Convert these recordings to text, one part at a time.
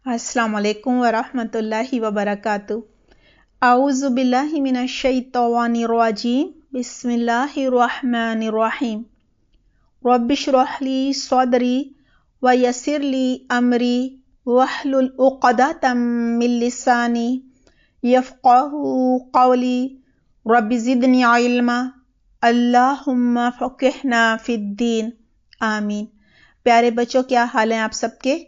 السلام علیکم ورحمۃ اللہ وبرکاتہ۔ اعوذ باللہ من الشیطان الرجیم، بسم اللہ الرحمن الرحیم۔ رب اشرح لی صدری ویسر لی امری واحلل عقدۃ من لسانی یفقہوا قولی رب زدنی علما اللہم فقہنا فی الدین آمین۔ پیارے بچوں، کیا حال ہیں آپ سب کے؟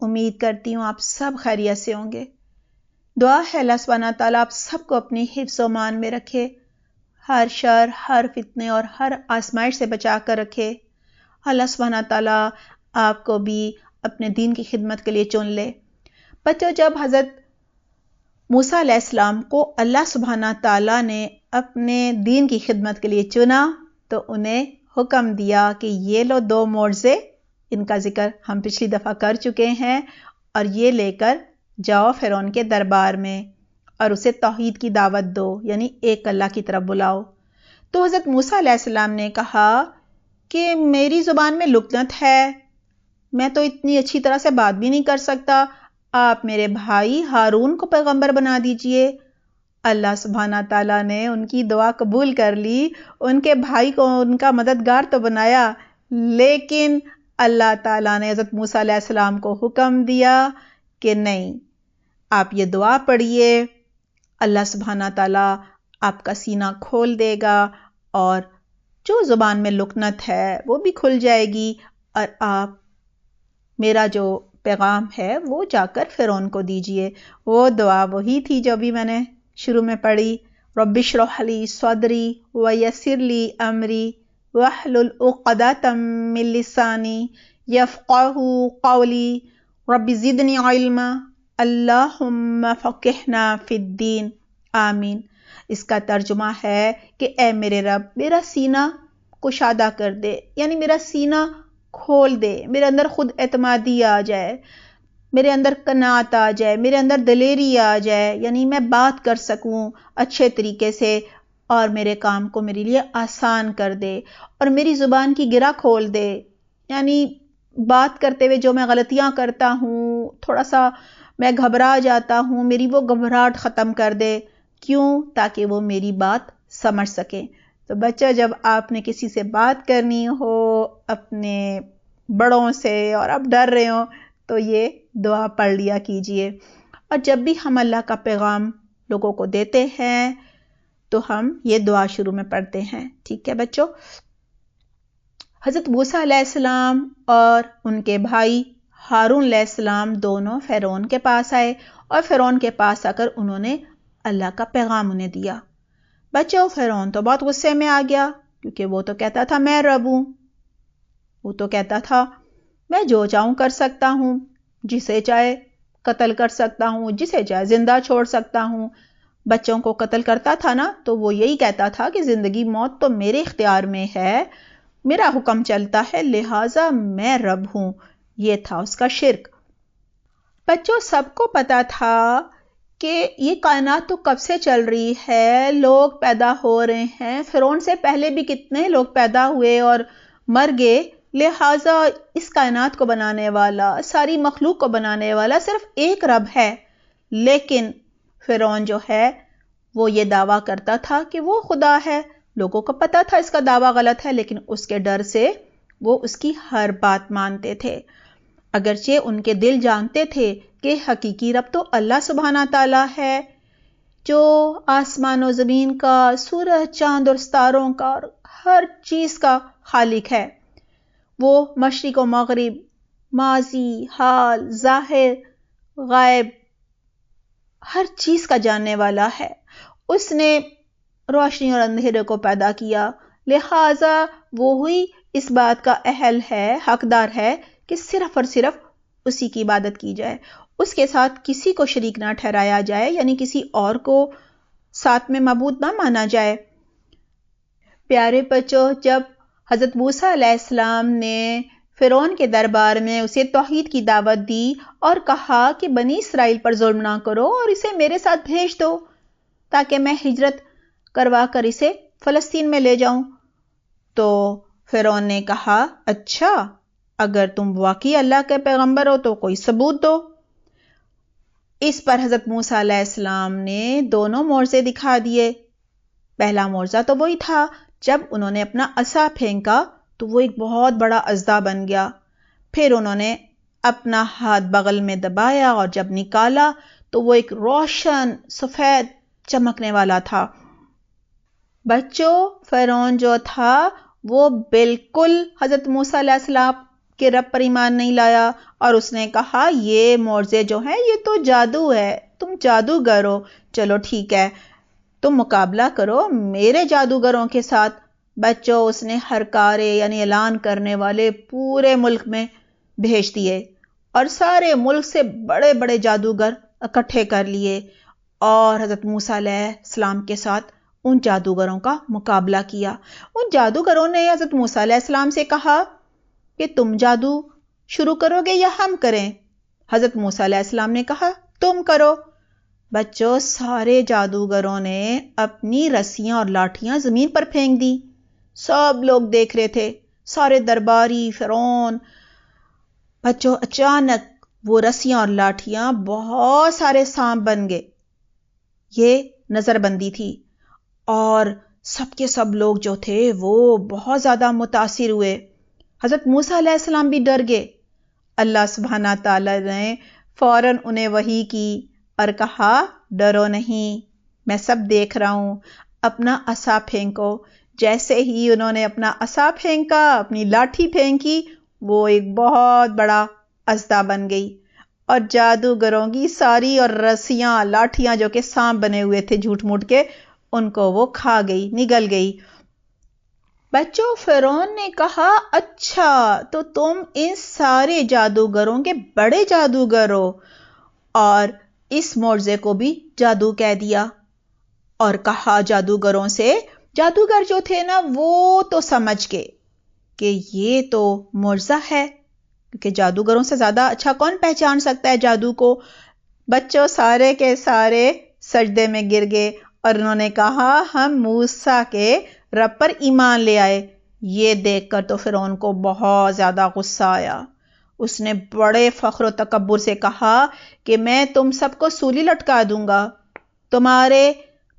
امید کرتی ہوں آپ سب خیریت سے ہوں گے۔ دعا ہے اللہ سبحانہ تعالیٰ آپ سب کو اپنی حفظ و امان میں رکھے، ہر شر، ہر فتنے اور ہر آزمائش سے بچا کر رکھے۔ اللہ سبحانہ تعالیٰ آپ کو بھی اپنے دین کی خدمت کے لیے چن لے۔ بچوں، جب حضرت موسیٰ علیہ السلام کو اللہ سبحانہ تعالیٰ نے اپنے دین کی خدمت کے لیے چنا تو انہیں حکم دیا کہ یہ لو 2 معجزے، ان کا ذکر ہم پچھلی دفعہ کر چکے ہیں، اور یہ لے کر جاؤ فرعون کے دربار میں اور اسے توحید کی دعوت دو، یعنی ایک اللہ کی طرف بلاؤ۔ تو حضرت موسیٰ علیہ السلام نے کہا کہ میری زبان میں لکنت ہے، میں تو اتنی اچھی طرح سے بات بھی نہیں کر سکتا، آپ میرے بھائی ہارون کو پیغمبر بنا دیجئے۔ اللہ سبحانہ تعالیٰ نے ان کی دعا قبول کر لی، ان کے بھائی کو ان کا مددگار تو بنایا، لیکن اللہ تعالیٰ نے حضرت موسیٰ علیہ السلام کو حکم دیا کہ نہیں، آپ یہ دعا پڑھیے، اللہ سبحانہ تعالیٰ آپ کا سینہ کھول دے گا اور جو زبان میں لکنت ہے وہ بھی کھل جائے گی، اور آپ میرا جو پیغام ہے وہ جا کر فرعون کو دیجئے۔ وہ دعا وہی تھی جو بھی میں نے شروع میں پڑھی، رب اشرح لی صدری ویسر لی امری واحلل عقدۃ من لسانی یفقہوا قولی رب زدنی علما اللہم فقہنا فی الدین آمین۔ اس کا ترجمہ ہے کہ اے میرے رب، میرا سینہ کشادہ کر دے، یعنی میرا سینہ کھول دے، میرے اندر خود اعتمادی آ جائے، میرے اندر قناعت آ جائے، میرے اندر دلیری آ جائے، یعنی میں بات کر سکوں اچھے طریقے سے، اور میرے کام کو میرے لیے آسان کر دے، اور میری زبان کی گرہ کھول دے، یعنی بات کرتے ہوئے جو میں غلطیاں کرتا ہوں، تھوڑا سا میں گھبرا جاتا ہوں، میری وہ گھبراہٹ ختم کر دے۔ کیوں؟ تاکہ وہ میری بات سمجھ سکیں۔ تو بچہ، جب آپ نے کسی سے بات کرنی ہو، اپنے بڑوں سے، اور آپ ڈر رہے ہوں، تو یہ دعا پڑھ لیا کیجئے۔ اور جب بھی ہم اللہ کا پیغام لوگوں کو دیتے ہیں تو ہم یہ دعا شروع میں پڑھتے ہیں، ٹھیک ہے بچوں؟ حضرت موسیٰ علیہ السلام اور ان کے بھائی ہارون علیہ السلام دونوں فرعون کے پاس آئے، اور فرعون کے پاس آ کر انہوں نے اللہ کا پیغام انہیں دیا۔ بچوں، فرعون تو بہت غصے میں آ گیا، کیونکہ وہ تو کہتا تھا میں رب ہوں، وہ تو کہتا تھا میں جو چاہوں کر سکتا ہوں، جسے چاہے قتل کر سکتا ہوں، جسے چاہے زندہ چھوڑ سکتا ہوں۔ بچوں کو قتل کرتا تھا نا، تو وہ یہی کہتا تھا کہ زندگی موت تو میرے اختیار میں ہے، میرا حکم چلتا ہے، لہٰذا میں رب ہوں۔ یہ تھا اس کا شرک۔ بچوں، سب کو پتا تھا کہ یہ کائنات تو کب سے چل رہی ہے، لوگ پیدا ہو رہے ہیں، فرعون سے پہلے بھی کتنے لوگ پیدا ہوئے اور مر گئے، لہٰذا اس کائنات کو بنانے والا، ساری مخلوق کو بنانے والا صرف ایک رب ہے۔ لیکن فرعون جو ہے وہ یہ دعویٰ کرتا تھا کہ وہ خدا ہے۔ لوگوں کو پتا تھا اس کا دعویٰ غلط ہے، لیکن اس کے ڈر سے وہ اس کی ہر بات مانتے تھے، اگرچہ ان کے دل جانتے تھے کہ حقیقی رب تو اللہ سبحانہ تعالیٰ ہے، جو آسمان و زمین کا، سورج، چاند اور ستاروں کا، اور ہر چیز کا خالق ہے۔ وہ مشرق و مغرب، ماضی، حال، ظاہر، غائب، ہر چیز کا جاننے والا ہے۔ اس نے روشنی اور اندھیرے کو پیدا کیا، لہٰذا وہی اس بات کا اہل ہے، حقدار ہے کہ صرف اور صرف اسی کی عبادت کی جائے، اس کے ساتھ کسی کو شریک نہ ٹھہرایا جائے، یعنی کسی اور کو ساتھ میں معبود نہ مانا جائے۔ پیارے بچوں، جب حضرت موسیٰ علیہ السلام نے فرعون کے دربار میں اسے توحید کی دعوت دی اور کہا کہ بنی اسرائیل پر ظلم نہ کرو اور اسے میرے ساتھ بھیج دو تاکہ میں ہجرت کروا کر اسے فلسطین میں لے جاؤں، تو فرعون نے کہا اچھا، اگر تم واقعی اللہ کے پیغمبر ہو تو کوئی ثبوت دو۔ اس پر حضرت موسیٰ علیہ السلام نے دونوں معجزے دکھا دیے۔ پہلا معجزہ تو وہی تھا جب انہوں نے اپنا عصا پھینکا تو وہ ایک بہت بڑا اژدہا بن گیا۔ پھر انہوں نے اپنا ہاتھ بغل میں دبایا اور جب نکالا تو وہ ایک روشن سفید چمکنے والا تھا۔ بچوں، فرعون جو تھا وہ بالکل حضرت موسیٰ علیہ السلام کے رب پر ایمان نہیں لایا اور اس نے کہا یہ معجزے جو ہیں یہ تو جادو ہے، تم جادوگر ہو، چلو ٹھیک ہے تم مقابلہ کرو میرے جادوگروں کے ساتھ۔ بچوں، اس نے ہرکارے یعنی اعلان کرنے والے پورے ملک میں بھیج دیے اور سارے ملک سے بڑے بڑے جادوگر اکٹھے کر لیے اور حضرت موسیٰ علیہ السلام کے ساتھ ان جادوگروں کا مقابلہ کیا۔ ان جادوگروں نے حضرت موسیٰ علیہ السلام سے کہا کہ تم جادو شروع کرو گے یا ہم کریں؟ حضرت موسیٰ علیہ السلام نے کہا تم کرو۔ بچوں، سارے جادوگروں نے اپنی رسیاں اور لاٹھیاں زمین پر پھینک دی۔ سب لوگ دیکھ رہے تھے، سارے درباری، فرعون۔ بچوں، اچانک وہ رسیاں اور لاٹھیاں بہت سارے سانپ بن گئے۔ یہ نظر بندی تھی اور سب کے سب لوگ جو تھے وہ بہت زیادہ متاثر ہوئے۔ حضرت موسیٰ علیہ السلام بھی ڈر گئے۔ اللہ سبحانہ تعالیٰ نے فوراً انہیں وحی کی اور کہا ڈرو نہیں، میں سب دیکھ رہا ہوں، اپنا عصا پھینکو۔ جیسے ہی انہوں نے اپنا عصا پھینکا، اپنی لاٹھی پھینکی، وہ ایک بہت بڑا اژدہا بن گئی اور جادوگروں کی ساری اور رسیاں لاٹھیاں جو کہ سانپ بنے ہوئے تھے جھوٹ موٹ کے، ان کو وہ کھا گئی، نگل گئی۔ بچوں، فرعون نے کہا اچھا تو تم ان سارے جادوگروں کے بڑے جادوگر ہو، اور اس معجزے کو بھی جادو کہہ دیا اور کہا جادوگروں سے، جادوگر جو تھے نا وہ تو سمجھ گئے کہ یہ تو معجزہ ہے، کیونکہ جادوگروں سے زیادہ اچھا کون پہچان سکتا ہے جادو کو۔ بچوں، سارے کے سارے سجدے میں گر گئے اور انہوں نے کہا ہم موسیٰ کے رب پر ایمان لے آئے۔ یہ دیکھ کر تو فرعون کو بہت زیادہ غصہ آیا۔ اس نے بڑے فخر و تکبر سے کہا کہ میں تم سب کو سولی لٹکا دوں گا، تمہارے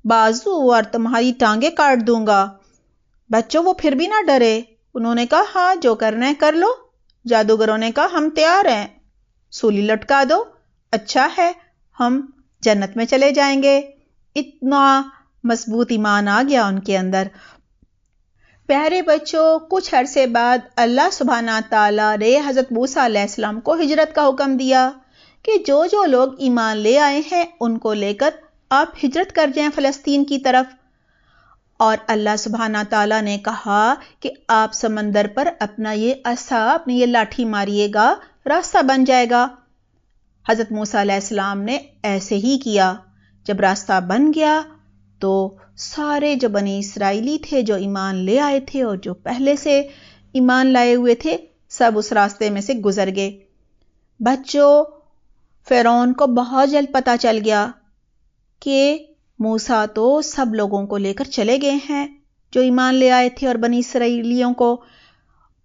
بازو اور تمہاری ٹانگیں کاٹ دوں گا۔ بچوں، وہ پھر بھی نہ ڈرے، انہوں نے کہا ہاں جو کرنا ہے کر لو۔ جادوگروں نے کہا ہم تیار ہیں، سولی لٹکا دو، اچھا ہے ہم جنت میں چلے جائیں گے۔ اتنا مضبوط ایمان آ گیا ان کے اندر۔ پیارے بچوں، کچھ عرصے بعد اللہ سبحانہ تعالیٰ نے حضرت موسیٰ علیہ السلام کو ہجرت کا حکم دیا کہ جو جو لوگ ایمان لے آئے ہیں ان کو لے کر آپ ہجرت کر جائیں فلسطین کی طرف۔ اور اللہ سبحانہ تعالیٰ نے کہا کہ آپ سمندر پر اپنا یہ عصا، اپنی یہ لاٹھی ماریے گا، راستہ بن جائے گا۔ حضرت موسیٰ علیہ السلام نے ایسے ہی کیا۔ جب راستہ بن گیا تو سارے جو بنی اسرائیلی تھے، جو ایمان لے آئے تھے اور جو پہلے سے ایمان لائے ہوئے تھے، سب اس راستے میں سے گزر گئے۔ بچوں، فرعون کو بہت جلد پتہ چل گیا کہ موسیٰ تو سب لوگوں کو لے کر چلے گئے ہیں جو ایمان لے آئے تھے اور بنی اسرائیلیوں کو۔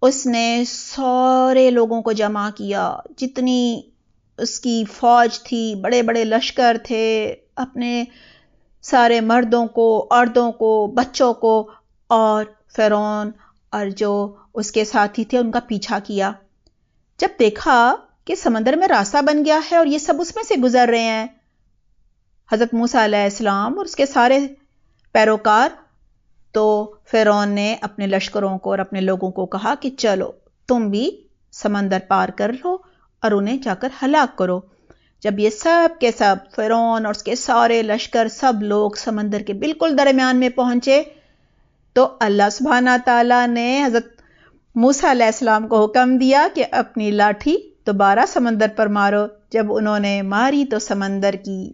اس نے سارے لوگوں کو جمع کیا، جتنی اس کی فوج تھی، بڑے بڑے لشکر تھے، اپنے سارے مردوں کو، عورتوں کو، بچوں کو، اور فرعون اور جو اس کے ساتھی تھے ان کا پیچھا کیا۔ جب دیکھا کہ سمندر میں راستہ بن گیا ہے اور یہ سب اس میں سے گزر رہے ہیں، حضرت موسیٰ علیہ السلام اور اس کے سارے پیروکار، تو فرعون نے اپنے لشکروں کو اور اپنے لوگوں کو کہا کہ چلو تم بھی سمندر پار کر لو اور انہیں جا کر ہلاک کرو۔ جب یہ سب کے سب فرعون اور اس کے سارے لشکر، سب لوگ سمندر کے بالکل درمیان میں پہنچے تو اللہ سبحانہ تعالیٰ نے حضرت موسیٰ علیہ السلام کو حکم دیا کہ اپنی لاٹھی دوبارہ سمندر پر مارو۔ جب انہوں نے ماری تو سمندر کی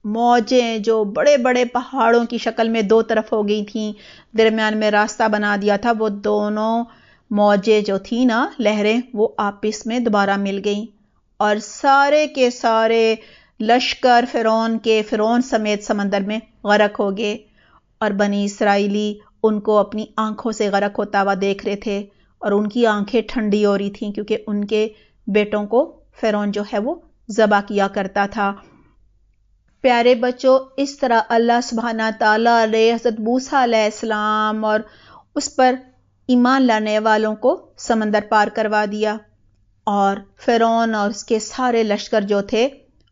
موجیں جو بڑے بڑے پہاڑوں کی شکل میں دو طرف ہو گئی تھیں، درمیان میں راستہ بنا دیا تھا، وہ دونوں موجیں جو تھیں نا، لہریں، وہ آپس میں دوبارہ مل گئیں اور سارے کے سارے لشکر فرعون سمیت سمندر میں غرق ہو گئے، اور بنی اسرائیلی ان کو اپنی آنکھوں سے غرق ہوتا ہوا دیکھ رہے تھے اور ان کی آنکھیں ٹھنڈی ہو رہی تھیں کیونکہ ان کے بیٹوں کو فرعون جو ہے وہ ذبح کیا کرتا تھا۔ پیارے بچوں، اس طرح اللہ سبحانہ تعالیٰ نے حضرت موسیٰ علیہ السلام اور اس پر ایمان لانے والوں کو سمندر پار کروا دیا، اور فرعون اور اس کے سارے لشکر جو تھے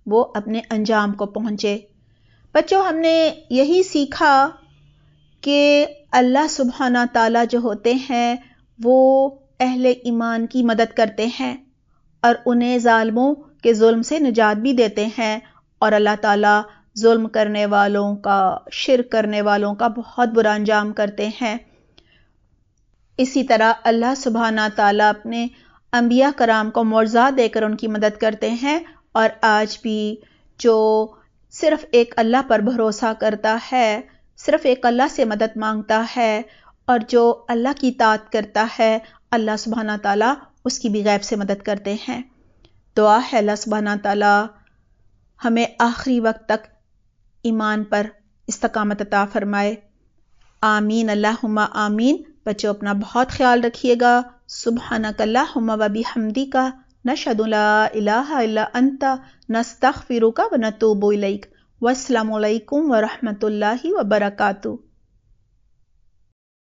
وہ اپنے انجام کو پہنچے۔ بچوں، ہم نے یہی سیکھا کہ اللہ سبحانہ تعالیٰ جو ہوتے ہیں وہ اہل ایمان کی مدد کرتے ہیں اور انہیں ظالموں کے ظلم سے نجات بھی دیتے ہیں، اور اللہ تعالیٰ ظلم کرنے والوں کا، شرک کرنے والوں کا بہت برا انجام کرتے ہیں۔ اسی طرح اللہ سبحانہ تعالیٰ اپنے انبیاء کرام کو معجزات دے کر ان کی مدد کرتے ہیں، اور آج بھی جو صرف ایک اللہ پر بھروسہ کرتا ہے، صرف ایک اللہ سے مدد مانگتا ہے اور جو اللہ کی اطاعت کرتا ہے، اللہ سبحانہ تعالیٰ اس کی بھی غیب سے مدد کرتے ہیں۔ دعا ہے اللہ سبحانہ تعالیٰ ہمیں آخری وقت تک ایمان پر استقامت عطا فرمائے۔ آمین اللہم آمین۔ بچوں اپنا بہت خیال رکھیے گا۔ سبحانک اللہم و بحمدک، نشہد لا الہ الا انت، نستغفرک و نتوب الیک۔ والسلام علیکم ورحمۃ اللہ وبرکاتہ۔